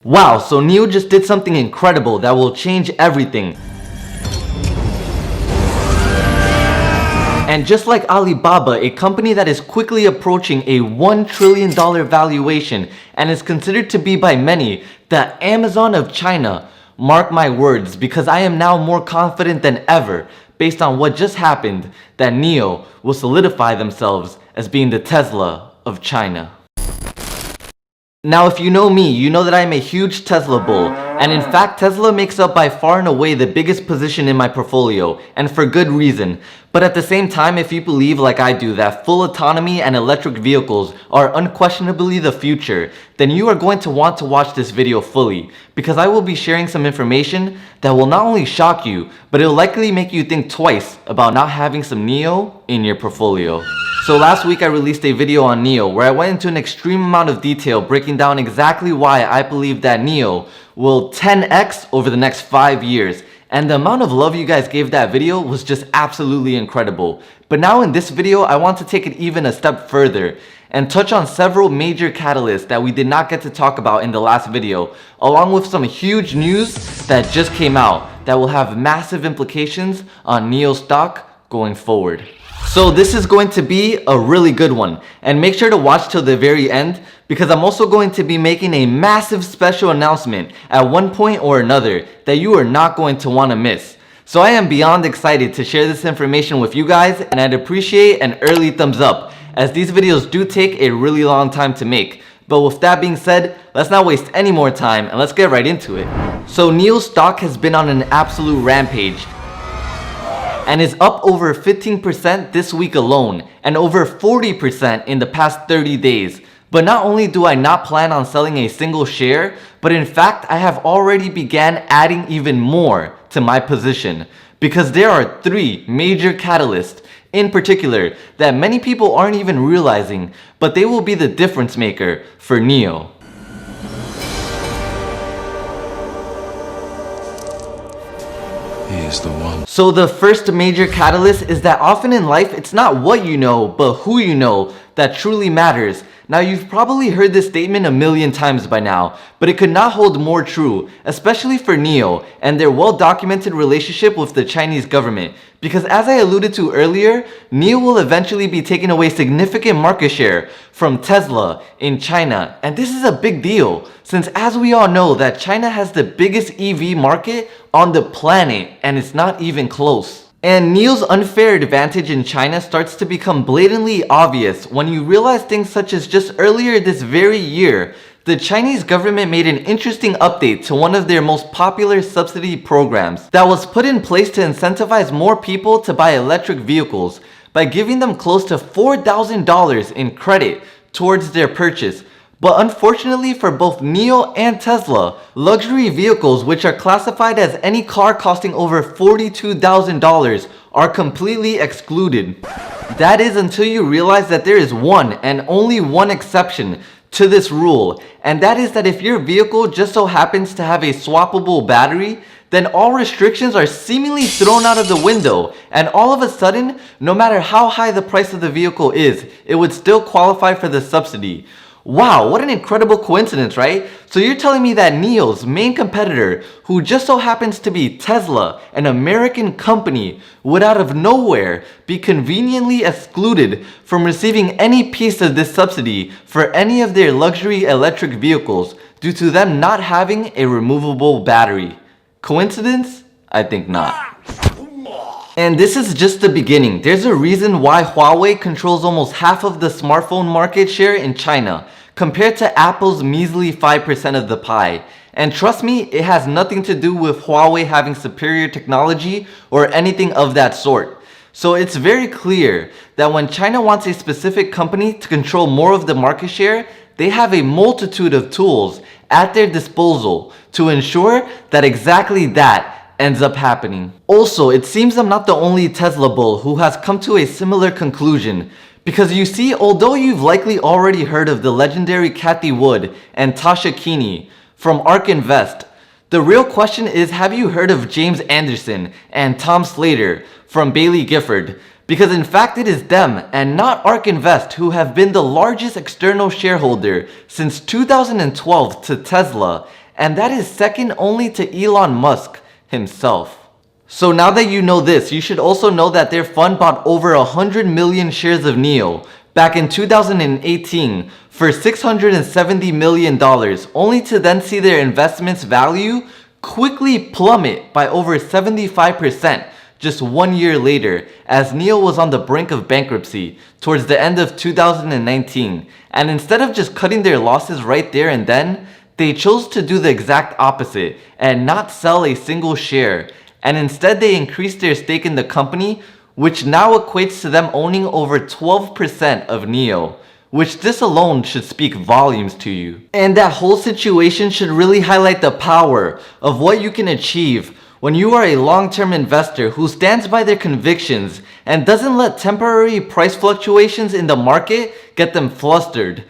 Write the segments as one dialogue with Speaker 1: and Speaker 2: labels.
Speaker 1: Wow, so NIO just did something incredible that will change everything. And just like Alibaba, a company that is quickly approaching a $1 trillion valuation and is considered to be by many the Amazon of China, mark my words, because I am now more confident than ever, based on what just happened, that NIO will solidify themselves as being the Tesla of China. Now, if you know me, you know that I am a huge Tesla bull, and in fact Tesla makes up by far and away the biggest position in my portfolio, and for good reason. But at the same time, if you believe like I do that full autonomy and electric vehicles are unquestionably the future, then you are going to want to watch this video fully, because I will be sharing some information that will not only shock you, but it will likely make you think twice about not having some NIO in your portfolio. So last week I released a video on NIO where I went into an extreme amount of detail breaking down exactly why I believe that NIO will 10x over the next 5 years. And the amount of love you guys gave that video was just absolutely incredible. But now in this video, I want to take it even a step further and touch on several major catalysts that we did not get to talk about in the last video, along with some huge news that just came out that will have massive implications on NIO stock going forward. So this is going to be a really good one, and make sure to watch till the very end, because I'm also going to be making a massive special announcement at one point or another that you are not going to want to miss. So I am beyond excited to share this information with you guys, and I'd appreciate an early thumbs up, as these videos do take a really long time to make. But with that being said, let's not waste any more time and let's get right into it. So NIO stock has been on an absolute rampage and is up over 15% this week alone and over 40% in the past 30 days. But not only do I not plan on selling a single share, but in fact I have already began adding even more to my position, because there are 3 major catalysts in particular that many people aren't even realizing, but they will be the difference maker for NIO.
Speaker 2: He is the one.
Speaker 1: So the first major catalyst is that often in life, it's not what you know, but who you know that truly matters. Now, you've probably heard this statement a million times by now, but it could not hold more true, especially for NIO and their well-documented relationship with the Chinese government. Because as I alluded to earlier, NIO will eventually be taking away significant market share from Tesla in China. And this is a big deal, since as we all know that China has the biggest EV market on the planet, and it's not even close. And NIO's unfair advantage in China starts to become blatantly obvious when you realize things such as just earlier this very year, the Chinese government made an interesting update to one of their most popular subsidy programs that was put in place to incentivize more people to buy electric vehicles by giving them close to $4,000 in credit towards their purchase. But unfortunately for both NIO and Tesla, luxury vehicles which are classified as any car costing over $42,000 are completely excluded. That is until you realize that there is one and only one exception to this rule, and that is that if your vehicle just so happens to have a swappable battery, then all restrictions are seemingly thrown out of the window, and all of a sudden, no matter how high the price of the vehicle is, it would still qualify for the subsidy. Wow, what an incredible coincidence, right? So you're telling me that NIO's main competitor, who just so happens to be Tesla, an American company, would out of nowhere be conveniently excluded from receiving any piece of this subsidy for any of their luxury electric vehicles due to them not having a removable battery. Coincidence? I think not. And this is just the beginning. There's a reason why Huawei controls almost half of the smartphone market share in China, compared to Apple's measly 5% of the pie. And trust me, it has nothing to do with Huawei having superior technology or anything of that sort. So it's very clear that when China wants a specific company to control more of the market share, they have a multitude of tools at their disposal to ensure that exactly that ends up happening. Also, it seems I'm not the only Tesla bull who has come to a similar conclusion, because you see, although you've likely already heard of the legendary Cathie Wood and Tasha Keeney from ARK Invest, the real question is, have you heard of James Anderson and Tom Slater from Bailey Gifford? Because in fact it is them and not ARK Invest who have been the largest external shareholder since 2012 to Tesla, and that is second only to Elon Musk himself. So now that you know this, you should also know that their fund bought over 100 million shares of NIO back in 2018 for $670 million, only to then see their investment's value quickly plummet by over 75% just 1 year later, as NIO was on the brink of bankruptcy towards the end of 2019. And instead of just cutting their losses right there and then, they chose to do the exact opposite and not sell a single share. And instead they increased their stake in the company, which now equates to them owning over 12% of NIO, which this alone should speak volumes to you. And that whole situation should really highlight the power of what you can achieve when you are a long-term investor who stands by their convictions and doesn't let temporary price fluctuations in the market get them flustered.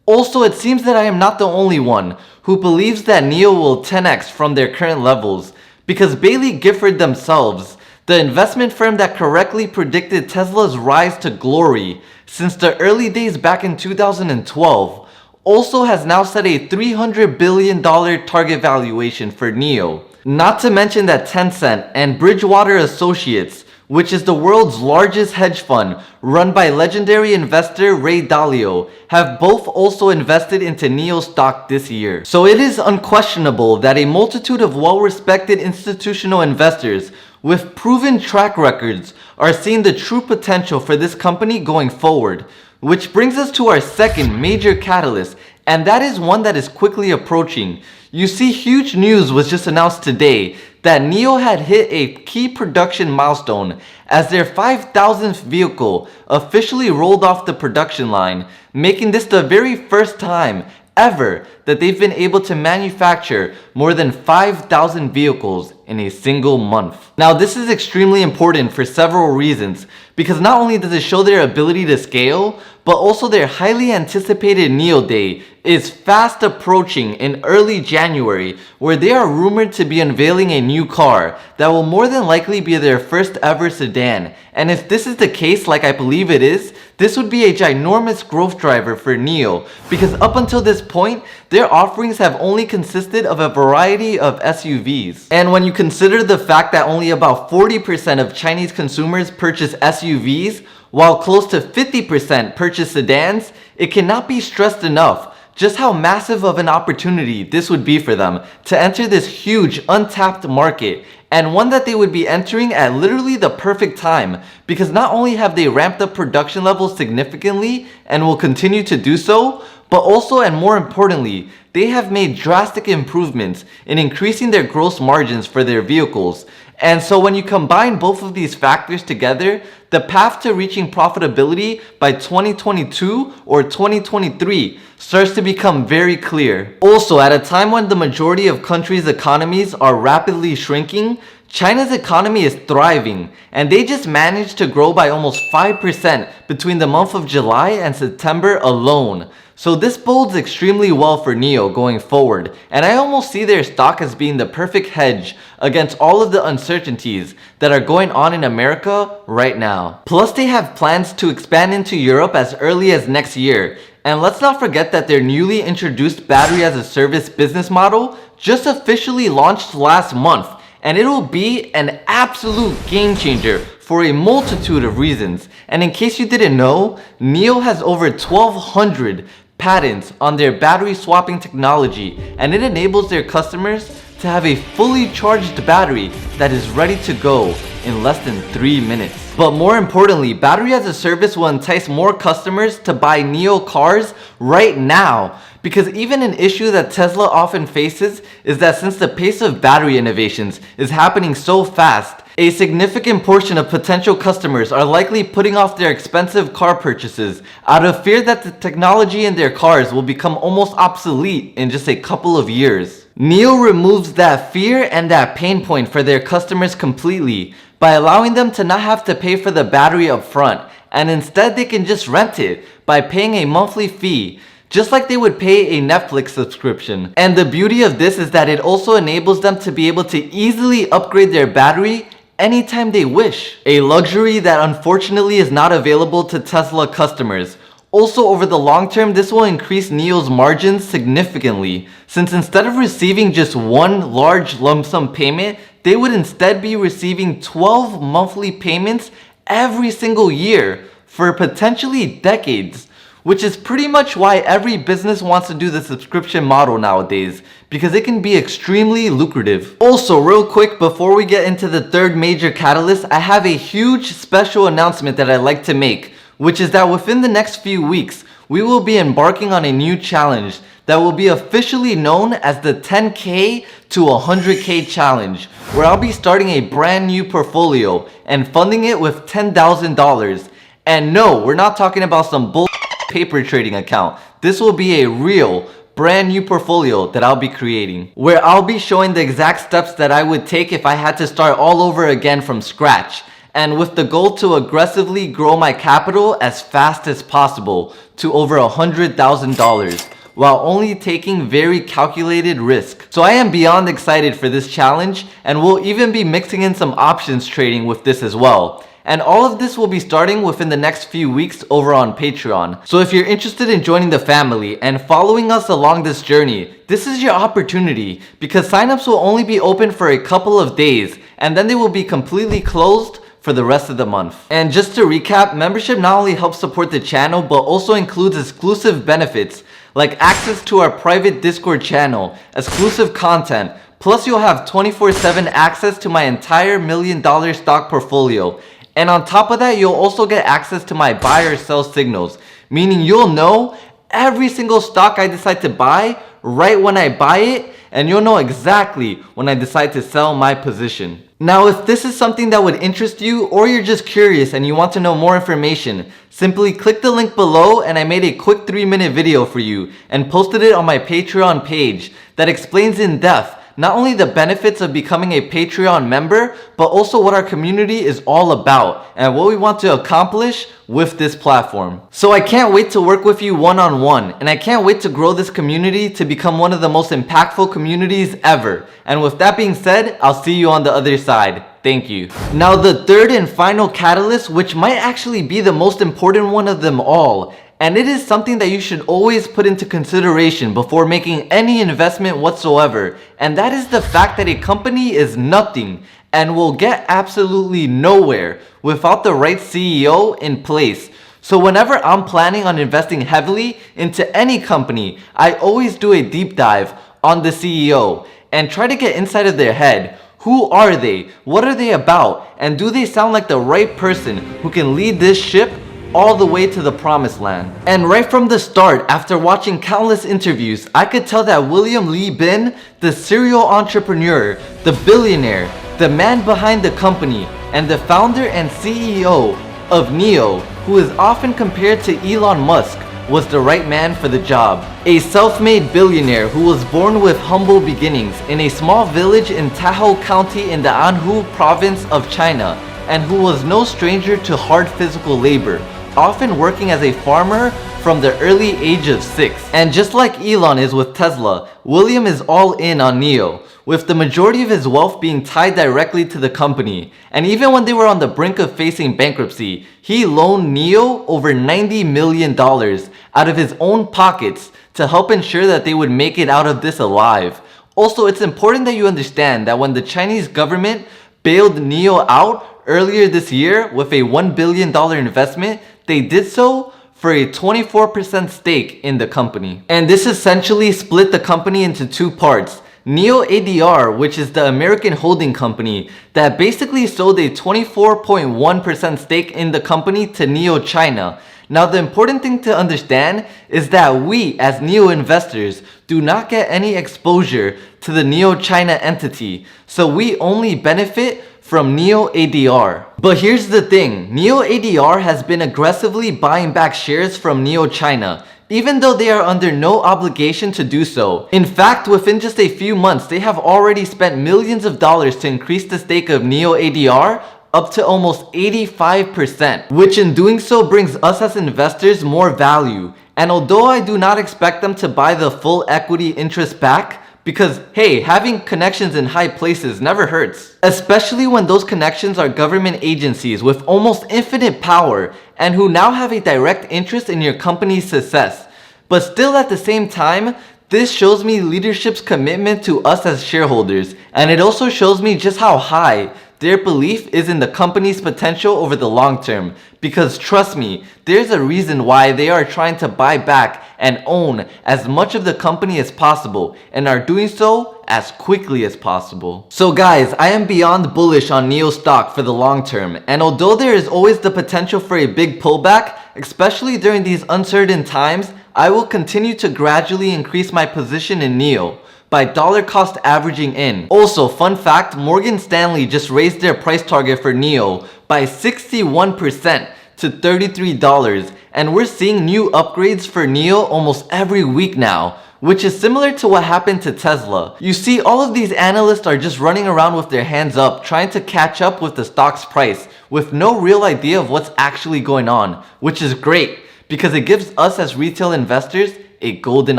Speaker 1: Also, it seems that I am not the only one who believes that NIO will 10x from their current levels, because Bailey Gifford themselves, the investment firm that correctly predicted Tesla's rise to glory since the early days back in 2012, also has now set a $300 billion target valuation for NIO. Not to mention that Tencent and Bridgewater Associates, which is the world's largest hedge fund run by legendary investor Ray Dalio, have both also invested into NIO stock this year. So it is unquestionable that a multitude of well-respected institutional investors with proven track records are seeing the true potential for this company going forward. Which brings us to our second major catalyst, and that is one that is quickly approaching. You see, huge news was just announced today that NIO had hit a key production milestone as their 5,000th vehicle officially rolled off the production line, making this the very first time ever that they've been able to manufacture more than 5,000 vehicles in a single month. Now, this is extremely important for several reasons, because not only does it show their ability to scale, but also their highly anticipated NIO Day is fast approaching in early January, where they are rumored to be unveiling a new car that will more than likely be their first ever sedan. And if this is the case, like I believe it is, this would be a ginormous growth driver for NIO, because up until this point, their offerings have only consisted of a variety of SUVs. And when you consider the fact that only about 40% of Chinese consumers purchase SUVs, while close to 50% purchase sedans, it cannot be stressed enough just how massive of an opportunity this would be for them to enter this huge untapped market, and one that they would be entering at literally the perfect time, because not only have they ramped up production levels significantly and will continue to do so, but also, and more importantly, they have made drastic improvements in increasing their gross margins for their vehicles. And so when you combine both of these factors together, the path to reaching profitability by 2022 or 2023 starts to become very clear. Also, at a time when the majority of countries' economies are rapidly shrinking, China's economy is thriving, and they just managed to grow by almost 5% between the month of July and September alone. So this bodes extremely well for NIO going forward, and I almost see their stock as being the perfect hedge against all of the uncertainties that are going on in America right now. Plus, they have plans to expand into Europe as early as next year. And let's not forget that their newly introduced battery as a service business model just officially launched last month, and it'll be an absolute game changer for a multitude of reasons. And in case you didn't know, NIO has over 1,200 patents on their battery swapping technology, and it enables their customers to have a fully charged battery that is ready to go in less than 3 minutes. But more importantly, battery as a service will entice more customers to buy NIO cars right now, because even an issue that Tesla often faces is that since the pace of battery innovations is happening so fast, a significant portion of potential customers are likely putting off their expensive car purchases out of fear that the technology in their cars will become almost obsolete in just a couple of years. NIO removes that fear and that pain point for their customers completely by allowing them to not have to pay for the battery up front, and instead they can just rent it by paying a monthly fee, just like they would pay a Netflix subscription. And the beauty of this is that it also enables them to be able to easily upgrade their battery anytime they wish. A luxury that unfortunately is not available to Tesla customers, Also, over the long term, this will increase NIO's margins significantly, since instead of receiving just one large lump sum payment, they would instead be receiving 12 monthly payments every single year for potentially decades, which is pretty much why every business wants to do the subscription model nowadays, because it can be extremely lucrative. Also, real quick, before we get into the third major catalyst, I have a huge special announcement that I'd like to make, which is that within the next few weeks, we will be embarking on a new challenge that will be officially known as the 10K to 100K challenge, where I'll be starting a brand new portfolio and funding it with $10,000. And no, we're not talking about some bull paper trading account. This will be a real brand new portfolio that I'll be creating, where I'll be showing the exact steps that I would take if I had to start all over again from scratch, and with the goal to aggressively grow my capital as fast as possible to over $100,000 while only taking very calculated risk. So I am beyond excited for this challenge, and we'll even be mixing in some options trading with this as well. And all of this will be starting within the next few weeks over on Patreon. So if you're interested in joining the family and following us along this journey, this is your opportunity, because signups will only be open for a couple of days and then they will be completely closed for the rest of the month. And just to recap, membership not only helps support the channel but also includes exclusive benefits like access to our private Discord channel, exclusive content, plus you'll have 24/7 access to my entire $1 million stock portfolio. And on top of that, you'll also get access to my buy or sell signals, meaning you'll know every single stock I decide to buy right when I buy it, and you'll know exactly when I decide to sell my position. Now, if this is something that would interest you, or you're just curious and you want to know more information, simply click the link below and I made a quick 3-minute video for you and posted it on my Patreon page that explains in depth not only the benefits of becoming a Patreon member, but also what our community is all about and what we want to accomplish with this platform. So I can't wait to work with you one-on-one, and I can't wait to grow this community to become one of the most impactful communities ever. And with that being said, I'll see you on the other side. Thank you. Now, the third and final catalyst, which might actually be the most important one of them all, and it is something that you should always put into consideration before making any investment whatsoever, and that is the fact that a company is nothing and will get absolutely nowhere without the right CEO in place. So whenever I'm planning on investing heavily into any company, I always do a deep dive on the CEO and try to get inside of their head. Who are they? What are they about? And do they sound like the right person who can lead this ship all the way to the promised land? And right from the start, after watching countless interviews, I could tell that William Lee Bin, the serial entrepreneur, the billionaire, the man behind the company, and the founder and CEO of NIO, who is often compared to Elon Musk, was the right man for the job. A self-made billionaire who was born with humble beginnings in a small village in Tahoe County in the Anhui province of China, and who was no stranger to hard physical labor, often working as a farmer from the early age of 6. And just like Elon is with Tesla, William is all in on NIO, with the majority of his wealth being tied directly to the company. And even when they were on the brink of facing bankruptcy, he loaned NIO over $90 million out of his own pockets to help ensure that they would make it out of this alive. Also, it's important that you understand that when the Chinese government bailed NIO out earlier this year with a $1 billion investment, they did so for a 24% stake in the company. And this essentially split the company into two parts. NIO ADR, which is the American holding company that basically sold a 24.1% stake in the company to NIO China. Now, the important thing to understand is that we as NIO investors do not get any exposure to the NIO China entity, so we only benefit from NIO ADR. But here's the thing, NIO ADR has been aggressively buying back shares from NIO China, even though they are under no obligation to do so. In fact, within just a few months, they have already spent millions of dollars to increase the stake of NIO ADR up to almost 85%, which in doing so brings us as investors more value. And although I do not expect them to buy the full equity interest back, Because hey, having connections in high places never hurts. Especially when those connections are government agencies with almost infinite power and who now have a direct interest in your company's success. But still at the same time, this shows me leadership's commitment to us as shareholders, and it also shows me just how high their belief is in the company's potential over the long term. Because trust me, there's a reason why they are trying to buy back and own as much of the company as possible, and are doing so as quickly as possible. So guys, I am beyond bullish on NIO stock for the long term, and although there is always the potential for a big pullback, especially during these uncertain times, I will continue to gradually increase my position in NIO by dollar cost averaging in. Also, fun fact, Morgan Stanley just raised their price target for NIO by 61% to $33, and we're seeing new upgrades for NIO almost every week now, which is similar to what happened to Tesla. You see, all of these analysts are just running around with their hands up trying to catch up with the stock's price with no real idea of what's actually going on, which is great because it gives us as retail investors a golden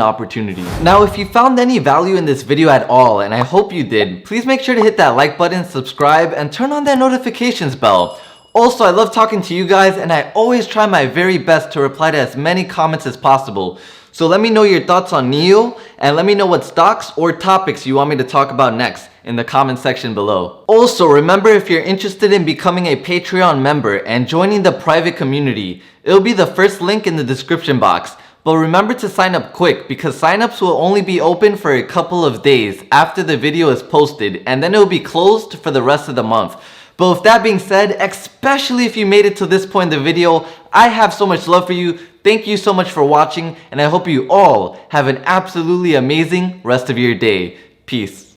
Speaker 1: opportunity. Now, if you found any value in this video at all, and I hope you did, please make sure to hit that like button, subscribe, and turn on that notifications bell. Also, I love talking to you guys, and I always try my very best to reply to as many comments as possible. So let me know your thoughts on NIO, and let me know what stocks or topics you want me to talk about next in the comment section below. Also, remember, if you're interested in becoming a Patreon member and joining the private community, it'll be the first link in the description box. But remember to sign up quick, because signups will only be open for a couple of days after the video is posted, and then it will be closed for the rest of the month. But with that being said, especially if you made it to this point in the video, I have so much love for you. Thank you so much for watching, and I hope you all have an absolutely amazing rest of your day. Peace.